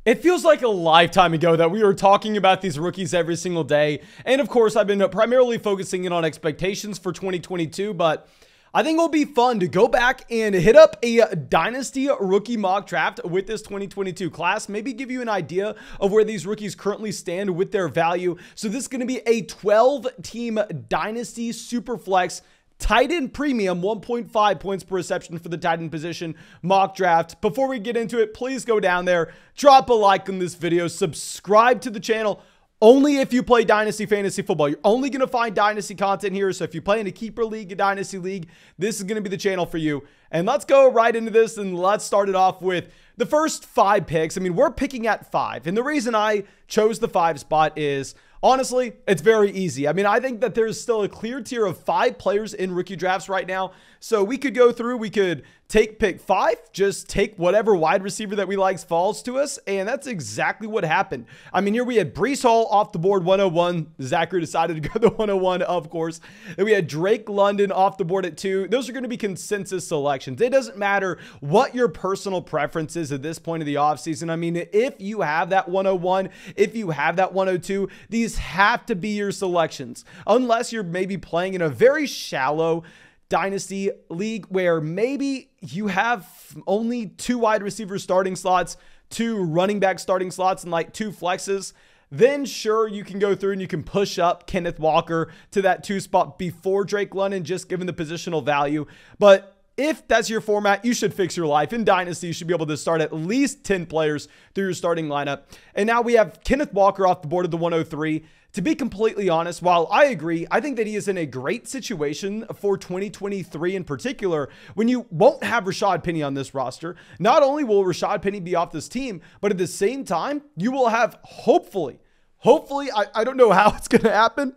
It feels like a lifetime ago that we were talking about these rookies every single day. And of course, I've been primarily focusing in on expectations for 2022, but I think it'll be fun to go back and hit up a Dynasty rookie mock draft with this 2022 class. Maybe give you an idea of where these rookies currently stand with their value. So this is going to be a 12-team Dynasty Superflex tight end premium, 1.5 points per reception for the tight end position mock draft. Before we get into it, please go down there, drop a like on this video, subscribe to the channel. Only if you play Dynasty Fantasy Football. You're only going to find Dynasty content here. So if you play in a Keeper League, a Dynasty League, this is going to be the channel for you. And let's go right into this and let's start it off with the first 5 picks. I mean, we're picking at 5. And the reason I chose the 5 spot is, honestly, it's very easy. I mean, I think that there's still a clear tier of 5 players in rookie drafts right now. So we could go through, we could take pick 5, just take whatever wide receiver that we like falls to us. And that's exactly what happened. I mean, here we had Breece Hall off the board, 101. Zachary decided to go the 101, of course. Then we had Drake London off the board at 2. Those are going to be consensus selections. It doesn't matter what your personal preference is at this point of the offseason. I mean, if you have that 101, if you have that 102, these have to be your selections. Unless you're maybe playing in a very shallow Dynasty league where maybe you have only 2 wide receiver starting slots, 2 running back starting slots, and like 2 flexes, then sure, you can go through and you can push up Kenneth Walker to that 2 spot before Drake London, just given the positional value. But if that's your format, you should fix your life. In Dynasty, you should be able to start at least 10 players through your starting lineup. And now we have Kenneth Walker off the board of the 103. To be completely honest, while I agree, I think that he is in a great situation for 2023 in particular, when you won't have Rashad Penny on this roster. Not only will Rashad Penny be off this team, but at the same time, you will have hopefully, I don't know how it's going to happen,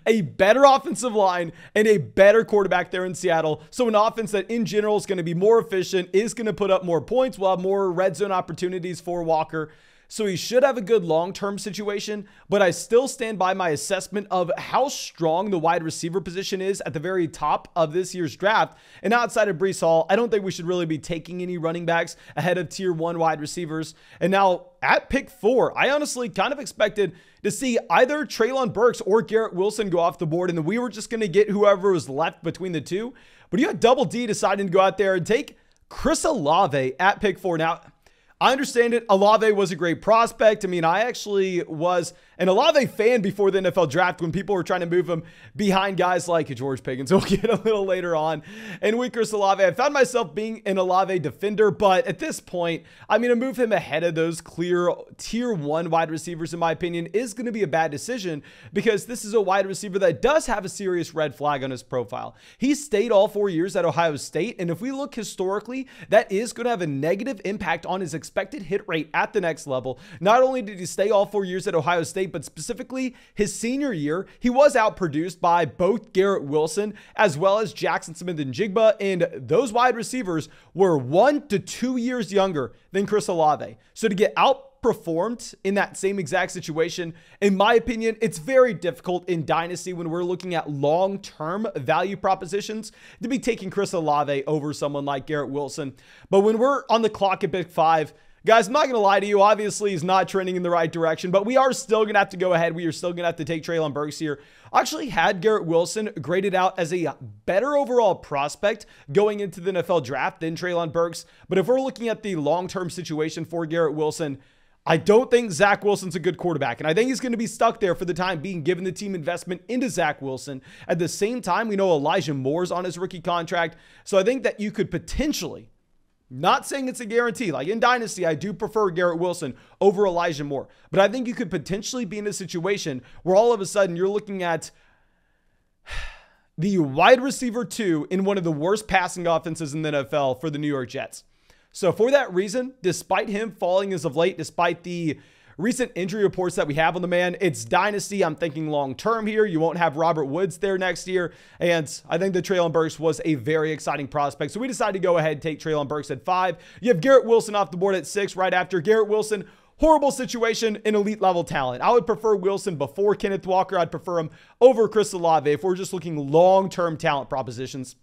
a better offensive line and a better quarterback there in Seattle. So an offense that in general is going to be more efficient, is going to put up more points, will have more red zone opportunities for Walker. So he should have a good long-term situation, but I still stand by my assessment of how strong the wide receiver position is at the very top of this year's draft. And outside of Breece Hall, I don't think we should really be taking any running backs ahead of tier 1 wide receivers. And now at pick 4, I honestly kind of expected to see either Treylon Burks or Garrett Wilson go off the board, and then we were just going to get whoever was left between the 2. But you had Double D deciding to go out there and take Chris Alave at pick 4. Now, I understand it. Alave was a great prospect. I mean, I actually was an Alave fan before the NFL draft when people were trying to move him behind guys like George Pickens. We'll get a little later on. And with Chris Alave, I found myself being an Alave defender, but at this point, I mean, to move him ahead of those clear tier 1 wide receivers, in my opinion, is going to be a bad decision because this is a wide receiver that does have a serious red flag on his profile. He stayed all 4 years at Ohio State, and if we look historically, that is going to have a negative impact on his expected hit rate at the next level. Not only did he stay all 4 years at Ohio State, but specifically his senior year, he was outproduced by both Garrett Wilson as well as Jackson Smith-Njigba, and those wide receivers were 1 to 2 years younger than Chris Olave. So to get outperformed in that same exact situation, in my opinion, it's very difficult in Dynasty when we're looking at long-term value propositions to be taking Chris Olave over someone like Garrett Wilson. But when we're on the clock at pick 5, guys, I'm not going to lie to you. Obviously, he's not trending in the right direction, but we are still going to have to go ahead. We are still going to have to take Treylon Burks here. I actually had Garrett Wilson graded out as a better overall prospect going into the NFL draft than Treylon Burks. But if we're looking at the long-term situation for Garrett Wilson, I don't think Zach Wilson's a good quarterback, and I think he's going to be stuck there for the time being, given the team investment into Zach Wilson. At the same time, we know Elijah Moore's on his rookie contract, so I think that you could potentially, not saying it's a guarantee, like in Dynasty, I do prefer Garrett Wilson over Elijah Moore, but I think you could potentially be in a situation where all of a sudden you're looking at the wide receiver 2 in one of the worst passing offenses in the NFL for the New York Jets. So for that reason, despite him falling as of late, despite the recent injury reports that we have on the man, it's Dynasty. I'm thinking long-term here. You won't have Robert Woods there next year. And I think that Treylon Burks was a very exciting prospect. So we decided to go ahead and take Treylon Burks at 5. You have Garrett Wilson off the board at 6 right after. Garrett Wilson, horrible situation in elite level talent. I would prefer Wilson before Kenneth Walker. I'd prefer him over Chris Olave if we're just looking long-term talent propositions.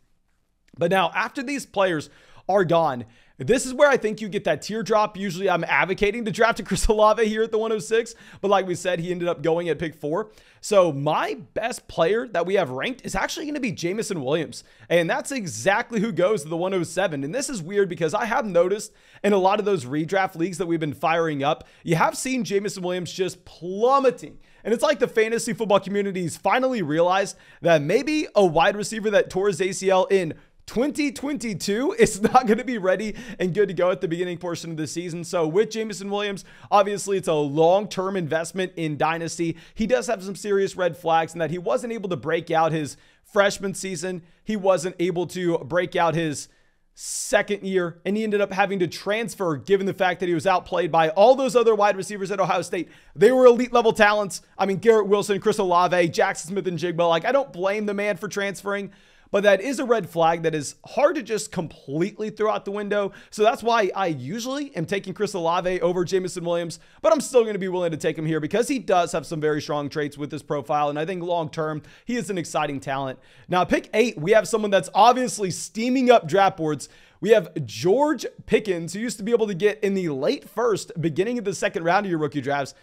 But now after these players are gone, This is where I think you get that teardrop. Usually I'm advocating to draft a Chris Alave here at the 106, but like we said, he ended up going at pick 4. So my best player that we have ranked is actually going to be Jameson Williams, and that's exactly who goes to the 107. And this is weird because I have noticed in a lot of those redraft leagues that we've been firing up, you have seen Jameson Williams just plummeting. And it's like the fantasy football community's finally realized that maybe a wide receiver that tore his ACL in 2022 is not going to be ready and good to go at the beginning portion of the season. So with Jameson Williams, obviously it's a long-term investment in Dynasty. He does have some serious red flags in that he wasn't able to break out his freshman season. He wasn't able to break out his second year, and he ended up having to transfer given the fact that he was outplayed by all those other wide receivers at Ohio State. They were elite level talents. I mean, Garrett Wilson, Chris Olave, Jackson Smith and Jigba. Like, I don't blame the man for transferring, but that is a red flag that is hard to just completely throw out the window. So that's why I usually am taking Chris Olave over Jameson Williams, but I'm still going to be willing to take him here because he does have some very strong traits with his profile. And I think long-term, he is an exciting talent. Now, pick 8, we have someone that's obviously steaming up draft boards. We have George Pickens, who used to be able to get in the late first, beginning of the second round of your rookie drafts.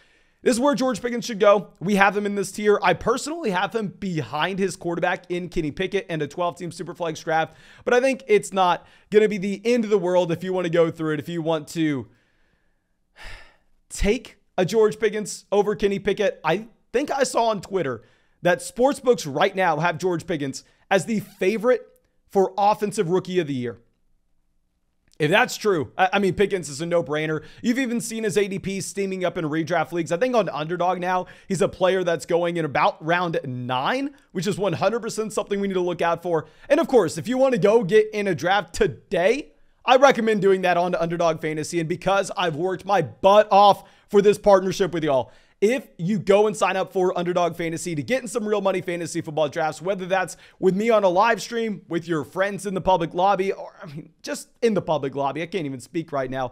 This is where George Pickens should go. We have him in this tier. I personally have him behind his quarterback in Kenny Pickett and a 12-team Superflex draft, but I think it's not going to be the end of the world if you want to go through it. If you want to take a George Pickens over Kenny Pickett, I think I saw on Twitter that sportsbooks right now have George Pickens as the favorite for Offensive Rookie of the Year. If that's true, I mean, Pickens is a no-brainer. You've even seen his ADP steaming up in redraft leagues. I think on Underdog now, he's a player that's going in about round 9, which is 100% something we need to look out for. And of course, if you want to go get in a draft today, I recommend doing that on Underdog Fantasy. And because I've worked my butt off for this partnership with y'all, if you go and sign up for Underdog Fantasy to get in some real money fantasy football drafts, whether that's with me on a live stream, with your friends in the public lobby, or I mean, just in the public lobby, I can't even speak right now,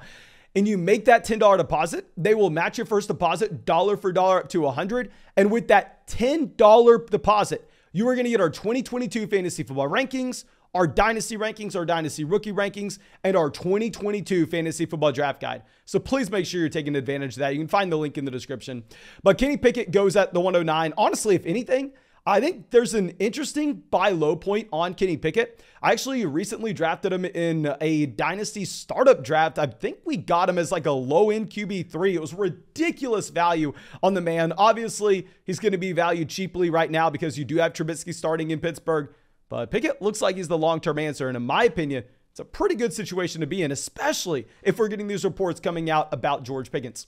and you make that $10 deposit, they will match your first deposit dollar for dollar up to $100. And with that $10 deposit, you are going to get our 2022 fantasy football rankings, our Dynasty rankings, our Dynasty rookie rankings, and our 2022 fantasy football draft guide. So please make sure you're taking advantage of that. You can find the link in the description. But Kenny Pickett goes at the 109. Honestly, if anything, I think there's an interesting buy low point on Kenny Pickett. I actually recently drafted him in a Dynasty startup draft. I think we got him as like a low-end QB3. It was ridiculous value on the man. Obviously, he's going to be valued cheaply right now because you do have Trubisky starting in Pittsburgh. But Pickett looks like he's the long-term answer. And in my opinion, it's a pretty good situation to be in, especially if we're getting these reports coming out about George Pickens.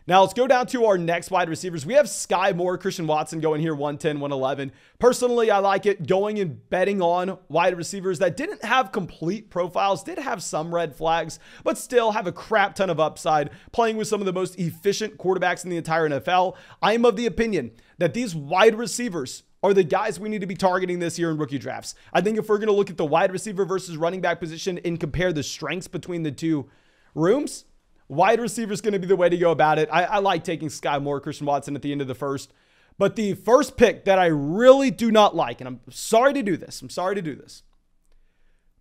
Now let's go down to our next wide receivers. We have Skye Moore, Christian Watson going here 110, 111. Personally, I like it going and betting on wide receivers that didn't have complete profiles, did have some red flags, but still have a crap ton of upside, playing with some of the most efficient quarterbacks in the entire NFL. I am of the opinion that these wide receivers are the guys we need to be targeting this year in rookie drafts. I think if we're going to look at the wide receiver versus running back position and compare the strengths between the two rooms, wide receiver is going to be the way to go about it. I like taking Skye Moore, Christian Watson at the end of the first. But the first pick that I really do not like, and I'm sorry to do this.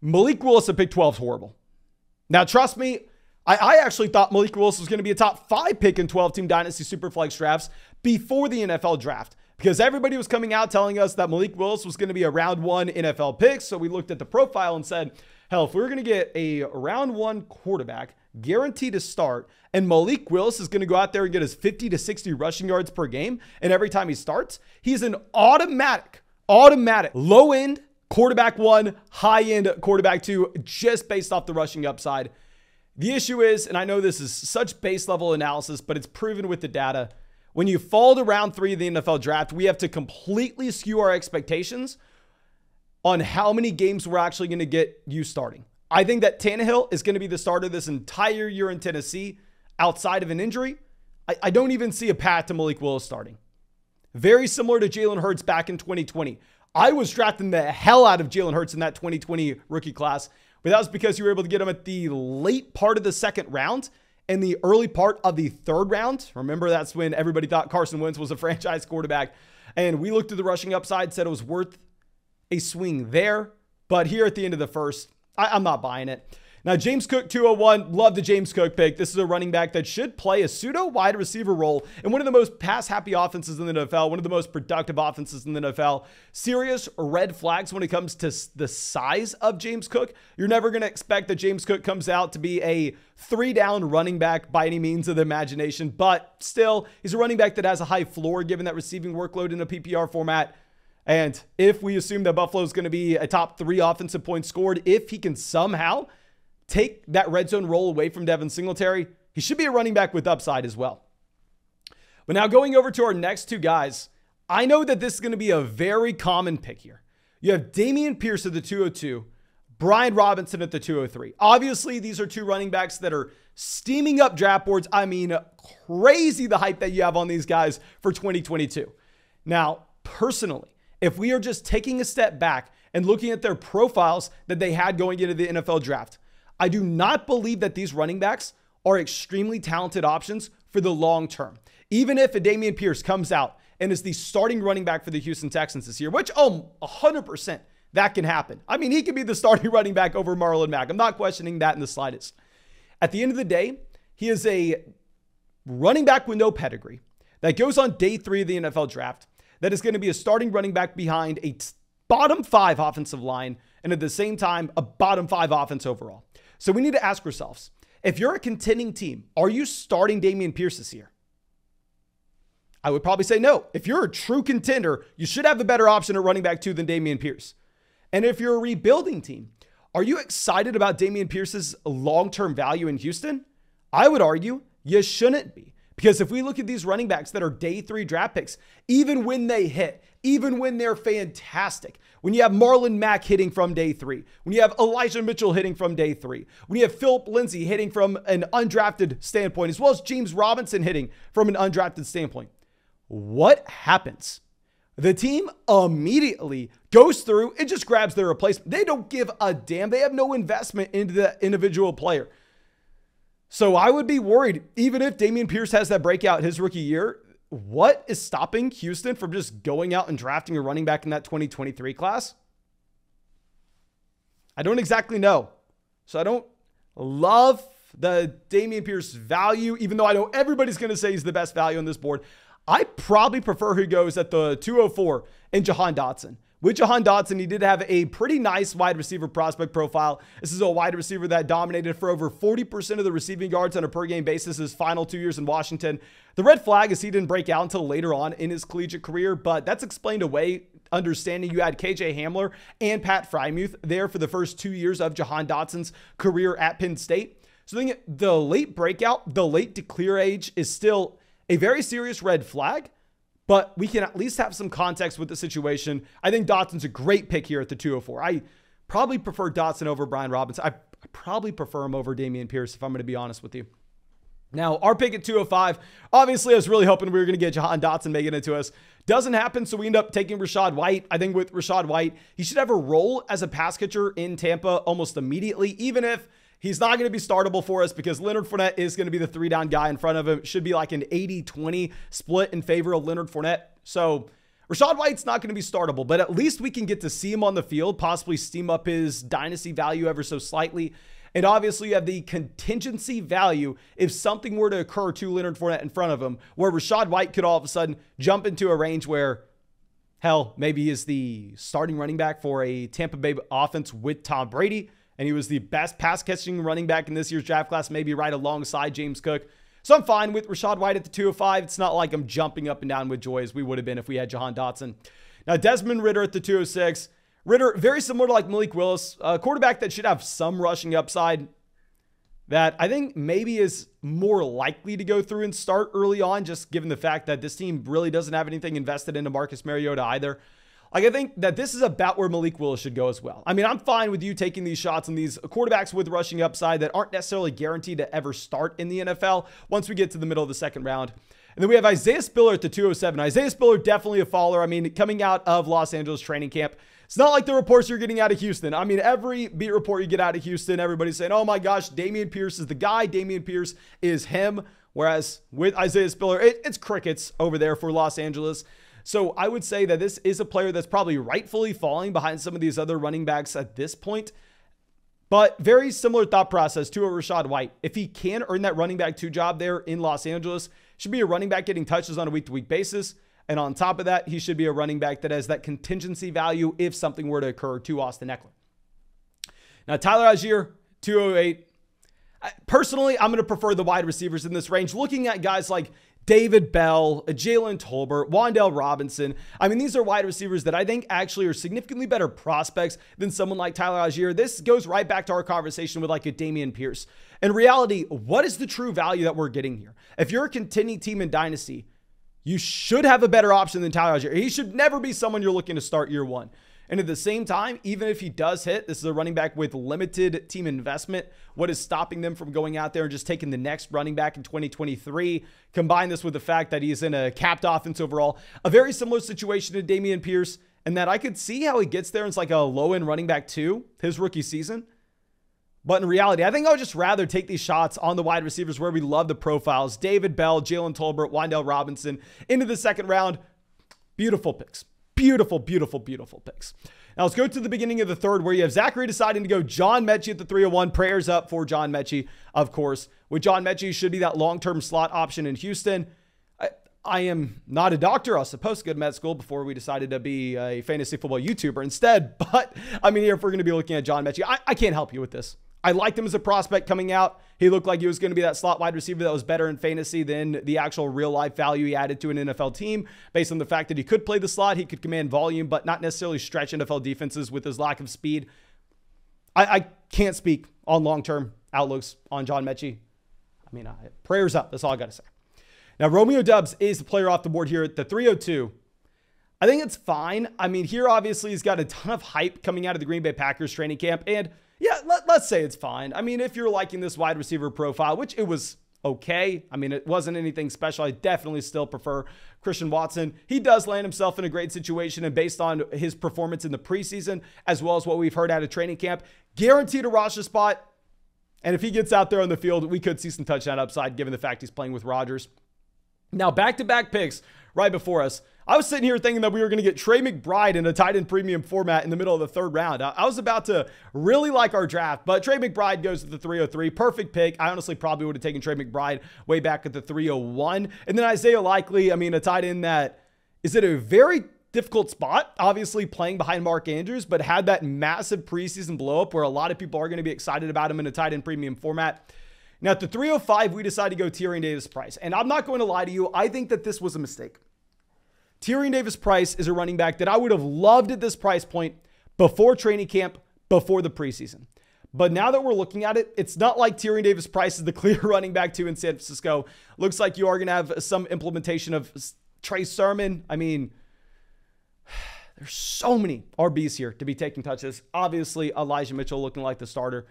Malik Willis at pick 12 is horrible. Now, trust me, I actually thought Malik Willis was going to be a top 5 pick in 12-team Dynasty Superflex drafts before the NFL draft, because everybody was coming out telling us that Malik Willis was going to be a round 1 NFL pick. So we looked at the profile and said, hell, if we're going to get a round 1 quarterback guaranteed to start, and Malik Willis is going to go out there and get his 50 to 60 rushing yards per game, and every time he starts, he's an automatic low-end quarterback 1, high-end quarterback 2, just based off the rushing upside. The issue is, and I know this is such base level analysis, but it's proven with the data, when you fall to round 3 of the NFL draft, we have to completely skew our expectations on how many games we're actually going to get you starting. I think that Tannehill is going to be the starter this entire year in Tennessee outside of an injury. I don't even see a path to Malik Willis starting. Very similar to Jalen Hurts back in 2020. I was drafting the hell out of Jalen Hurts in that 2020 rookie class, but that was because you were able to get him at the late part of the second round and the early part of the third round. Remember, that's when everybody thought Carson Wentz was a franchise quarterback. And we looked at the rushing upside, said it was worth a swing there. But here at the end of the first, I'm not buying it. Now, James Cook, 201. Love the James Cook pick. This is a running back that should play a pseudo wide receiver role in one of the most pass-happy offenses in the NFL, one of the most productive offenses in the NFL. Serious red flags when it comes to the size of James Cook. You're never going to expect that James Cook comes out to be a 3-down running back by any means of the imagination, but still, he's a running back that has a high floor given that receiving workload in a PPR format. And if we assume that Buffalo is going to be a top 3 offensive points scored, if he can somehow take that red zone role away from Devin Singletary, he should be a running back with upside as well. But now going over to our next 2 guys, I know that this is going to be a very common pick here. You have Dameon Pierce at the 202, Brian Robinson at the 203. Obviously, these are 2 running backs that are steaming up draft boards. I mean, crazy the hype that you have on these guys for 2022. Now, personally, if we are just taking a step back and looking at their profiles that they had going into the NFL draft, I do not believe that these running backs are extremely talented options for the long term. Even if a Dameon Pierce comes out and is the starting running back for the Houston Texans this year, which, 100% that can happen. I mean, he could be the starting running back over Marlon Mack. I'm not questioning that in the slightest. At the end of the day, he is a running back with no pedigree that goes on day 3 of the NFL draft that is going to be a starting running back behind a bottom 5 offensive line and at the same time, a bottom 5 offense overall. So we need to ask ourselves, if you're a contending team, are you starting Dameon Pierce this year? I would probably say no. If you're a true contender, you should have a better option at running back 2 than Dameon Pierce. And if you're a rebuilding team, are you excited about Dameon Pierce's long-term value in Houston? I would argue you shouldn't be. Because if we look at these running backs that are day 3 draft picks, even when they hit, even when they're fantastic, when you have Marlon Mack hitting from day 3, when you have Elijah Mitchell hitting from day 3, when you have Philip Lindsay hitting from an undrafted standpoint, as well as James Robinson hitting from an undrafted standpoint, what happens? The team immediately goes through and just grabs their replacement. They don't give a damn. They have no investment into the individual player. So I would be worried, even if Dameon Pierce has that breakout his rookie year, what is stopping Houston from just going out and drafting a running back in that 2023 class? I don't exactly know. So I don't love the Dameon Pierce value, even though I know everybody's going to say he's the best value on this board. I probably prefer who goes at the 204 in Jahan Dotson. With Jahan Dotson, he did have a pretty nice wide receiver prospect profile. This is a wide receiver that dominated for over 40% of the receiving yards on a per-game basis his final 2 years in Washington. The red flag is he didn't break out until later on in his collegiate career, but that's explained away, understanding you had KJ Hamler and Pat Frymuth there for the first 2 years of Jahan Dotson's career at Penn State. So I think the late breakout, the late to clear age is still a very serious red flag, but we can at least have some context with the situation. I think Dotson's a great pick here at the 204. I probably prefer Dotson over Brian Robinson. I probably prefer him over Dameon Pierce, if I'm going to be honest with you. Now, our pick at 205, obviously I was really hoping we were going to get Jahan Dotson making it to us. Doesn't happen, so we end up taking Rachaad White. I think with Rachaad White, he should have a role as a pass catcher in Tampa almost immediately, even if he's not going to be startable for us because Leonard Fournette is going to be the 3-down guy in front of him. It should be like an 80-20 split in favor of Leonard Fournette. So Rachaad White's not going to be startable, but at least we can get to see him on the field, possibly steam up his dynasty value ever so slightly. And obviously you have the contingency value if something were to occur to Leonard Fournette in front of him, where Rachaad White could all of a sudden jump into a range where, hell, maybe he is the starting running back for a Tampa Bay offense with Tom Brady. And he was the best pass-catching running back in this year's draft class, maybe right alongside James Cook. So I'm fine with Rachaad White at the 205. It's not like I'm jumping up and down with joy as we would have been if we had Jahan Dotson. Now, Desmond Ritter at the 206. Ritter, very similar to like Malik Willis, a quarterback that should have some rushing upside that I think maybe is more likely to go through and start early on, just given the fact that this team really doesn't have anything invested into Marcus Mariota either. Like, I think that this is about where Malik Willis should go as well. I mean, I'm fine with you taking these shots on these quarterbacks with rushing upside that aren't necessarily guaranteed to ever start in the NFL once we get to the middle of the second round. And then we have Isaiah Spiller at the 207. Isaiah Spiller, definitely a faller. I mean, coming out of Los Angeles training camp, it's not like the reports you're getting out of Houston. I mean, every beat report you get out of Houston, everybody's saying, oh my gosh, Dameon Pierce is the guy. Dameon Pierce is him. Whereas with Isaiah Spiller, it's crickets over there for Los Angeles. So I would say that this is a player that's probably rightfully falling behind some of these other running backs at this point. But very similar thought process to a Rachaad White. If he can earn that running back 2 job there in Los Angeles, should be a running back getting touches on a week-to-week basis. And on top of that, he should be a running back that has that contingency value if something were to occur to Austin Eckler. Now, Tyler Algier, 208. Personally, I'm going to prefer the wide receivers in this range. Looking at guys like David Bell, Jalen Tolbert, Wan'Dale Robinson. I mean, these are wide receivers that I think actually are significantly better prospects than someone like Tyler Algier. This goes right back to our conversation with like a Dameon Pierce. In reality, what is the true value that we're getting here? If you're a contending team in Dynasty, you should have a better option than Tyler Algier. He should never be someone you're looking to start year 1. And at the same time, even if he does hit, this is a running back with limited team investment. What is stopping them from going out there and just taking the next running back in 2023? Combine this with the fact that he's in a capped offense overall. A very similar situation to Dameon Pierce, and that I could see how he gets there. It's like a low-end running back 2, his rookie season. But in reality, I think I would just rather take these shots on the wide receivers where we love the profiles. David Bell, Jalen Tolbert, Wan'Dale Robinson into the second round. Beautiful picks. Beautiful, beautiful, beautiful picks. Now let's go to the beginning of the third where you have Zachary deciding to go John Mechie at the 301. Prayers up for John Mechie, of course. With John Mechie, should be that long-term slot option in Houston. I am not a doctor. I was supposed to go to med school before we decided to be a fantasy football YouTuber instead. But I mean, here, if we're going to be looking at John Mechie, I can't help you with this. I liked him as a prospect coming out. He looked like he was going to be that slot wide receiver that was better in fantasy than the actual real life value he added to an NFL team based on the fact that he could play the slot. He could command volume, but not necessarily stretch NFL defenses with his lack of speed. I can't speak on long-term outlooks on John Mechie. I mean, prayers up. That's all I got to say. Now, Romeo Doubs is the player off the board here at the 302. I think it's fine. I mean, here obviously he's got a ton of hype coming out of the Green Bay Packers training camp, and yeah, let's say it's fine. I mean, if you're liking this wide receiver profile, which it was okay. I mean, it wasn't anything special. I definitely still prefer Christian Watson. He does land himself in a great situation, and based on his performance in the preseason, as well as what we've heard out of training camp, guaranteed a roster spot. And if he gets out there on the field, we could see some touchdown upside given the fact he's playing with Rodgers. Now, back-to-back picks right before us. I was sitting here thinking that we were going to get Trey McBride in a tight end premium format in the middle of the third round. I was about to really like our draft, but Trey McBride goes to the 303. Perfect pick. I honestly probably would have taken Trey McBride way back at the 301. And then Isaiah Likely, I mean, a tight end that is at a very difficult spot, obviously playing behind Mark Andrews, but had that massive preseason blow up where a lot of people are going to be excited about him in a tight end premium format. Now, at the 305, we decided to go Tyrion Davis-Price. And I'm not going to lie to you. I think that this was a mistake. Tyrion Davis-Price is a running back that I would have loved at this price point before training camp, before the preseason. But now that we're looking at it, it's not like Tyrion Davis-Price is the clear running back 2 in San Francisco. Looks like you are going to have some implementation of Trey Sermon. I mean, there's so many RBs here to be taking touches. Obviously, Elijah Mitchell looking like the starter.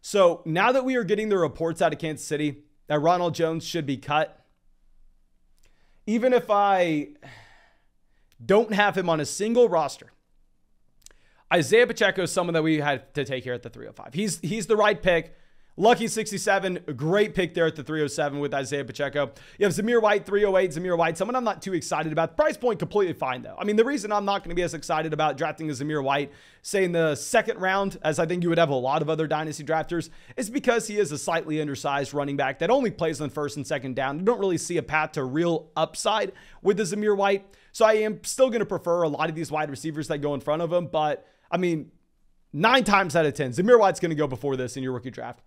So now that we are getting the reports out of Kansas City that Ronald Jones should be cut, even if I don't have him on a single roster, Isaiah Pacheco is someone that we had to take here at the 305. He's the right pick. Lucky 67, great pick there at the 307 with Isaiah Pacheco. You have Samir White, 308. Samir White, someone I'm not too excited about. Price point completely fine, though. I mean, the reason I'm not going to be as excited about drafting a Samir White, say in the second round, as I think you would have a lot of other dynasty drafters, is because he is a slightly undersized running back that only plays on first and second down. You don't really see a path to real upside with the Samir White. So I am still going to prefer a lot of these wide receivers that go in front of him. But, I mean, 9 times out of 10, Zamir White's going to go before this in your rookie draft.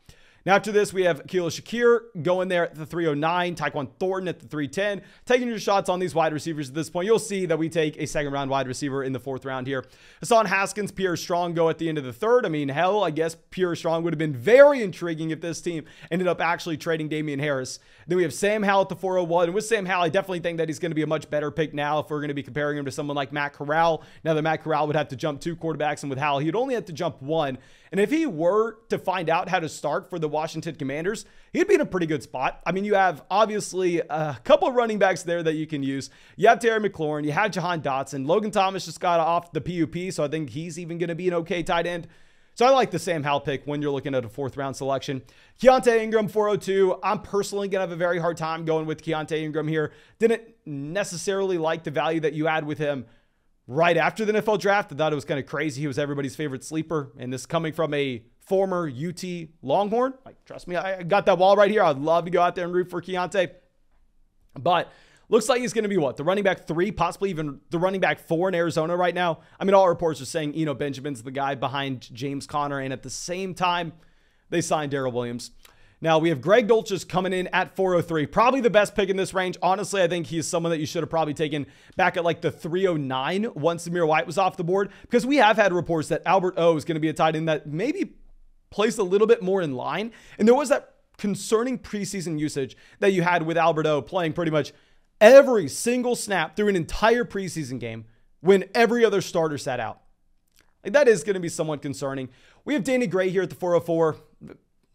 Now, after this, we have Shakir going there at the 309, Tyquan Thornton at the 310. Taking your shots on these wide receivers at this point, you'll see that we take a second-round wide receiver in the 4th round here. Hassan Haskins, Pierre Strong go at the end of the 3rd. I mean, hell, I guess Pierre Strong would have been very intriguing if this team ended up actually trading Damian Harris. Then we have Sam Howell at the 401. And with Sam Howell, I definitely think that he's going to be a much better pick now if we're going to be comparing him to someone like Matt Corral. Now that Matt Corral would have to jump 2 quarterbacks, and with Howell, he'd only have to jump 1. And if he were to find out how to start for the Washington Commanders, he'd be in a pretty good spot. I mean, you have obviously a couple of running backs there that you can use. You have Terry McLaurin. You have Jahan Dotson. Logan Thomas just got off the PUP, so I think he's even going to be an okay tight end. So I like the Sam Howell pick when you're looking at a 4th round selection. Keontae Ingram, 402. I'm personally going to have a very hard time going with Keontae Ingram here. Didn't necessarily like the value that you had with him right after the NFL draft. I thought it was kind of crazy. He was everybody's favorite sleeper. And this coming from a former UT Longhorn. Like, trust me, I got that wall right here. I'd love to go out there and root for Keontae. But looks like he's going to be what? The running back 3, possibly even the running back 4 in Arizona right now. I mean, all reports are saying Eno Benjamin's the guy behind James Conner. And at the same time, they signed Garrett Williams. Now, we have Greg Dolces coming in at 403. Probably the best pick in this range. Honestly, I think he's someone that you should have probably taken back at like the 309 once Samir White was off the board. Because we have had reports that Albert O is going to be a tight end that maybe plays a little bit more in line. And there was that concerning preseason usage that you had with Albert O playing pretty much every single snap through an entire preseason game when every other starter sat out. Like, that is going to be somewhat concerning. We have Danny Gray here at the 404.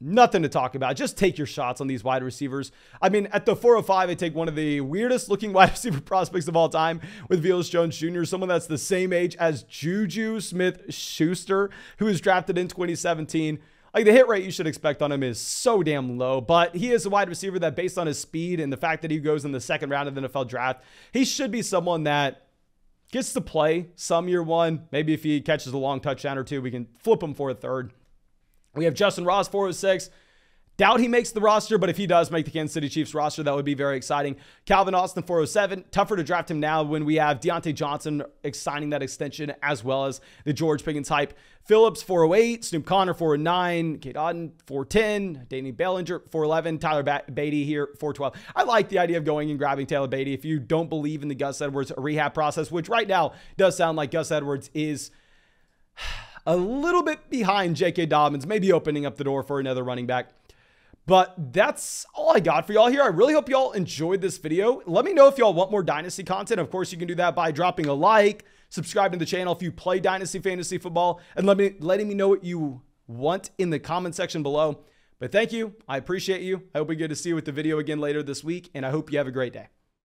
Nothing to talk about. Just take your shots on these wide receivers. I mean, at the 405, I take one of the weirdest looking wide receiver prospects of all time with Velus Jones Jr., someone that's the same age as Juju Smith-Schuster, who was drafted in 2017. Like, the hit rate you should expect on him is so damn low, but he is a wide receiver that, based on his speed and the fact that he goes in the second round of the NFL draft, he should be someone that gets to play some year one. Maybe if he catches a long touchdown or two, we can flip him for a third. We have Justin Ross, 406. Doubt he makes the roster, but if he does make the Kansas City Chiefs roster, that would be very exciting. Calvin Austin, 407. Tougher to draft him now when we have Deontay Johnson signing that extension, as well as the George Pickens hype. Phillips, 408. Snoop Conner, 409. Kate Auden, 410. Danny Bellinger, 411. Tyler Beatty here, 412. I like the idea of going and grabbing Tyler Beatty if you don't believe in the Gus Edwards rehab process, which right now does sound like Gus Edwards is a little bit behind J.K. Dobbins, maybe opening up the door for another running back. But that's all I got for y'all here. I really hope y'all enjoyed this video. Let me know if y'all want more Dynasty content. Of course, you can do that by dropping a like, subscribing to the channel if you play Dynasty Fantasy Football, and letting me know what you want in the comment section below. But thank you. I appreciate you. I hope we get to see you with the video again later this week, and I hope you have a great day.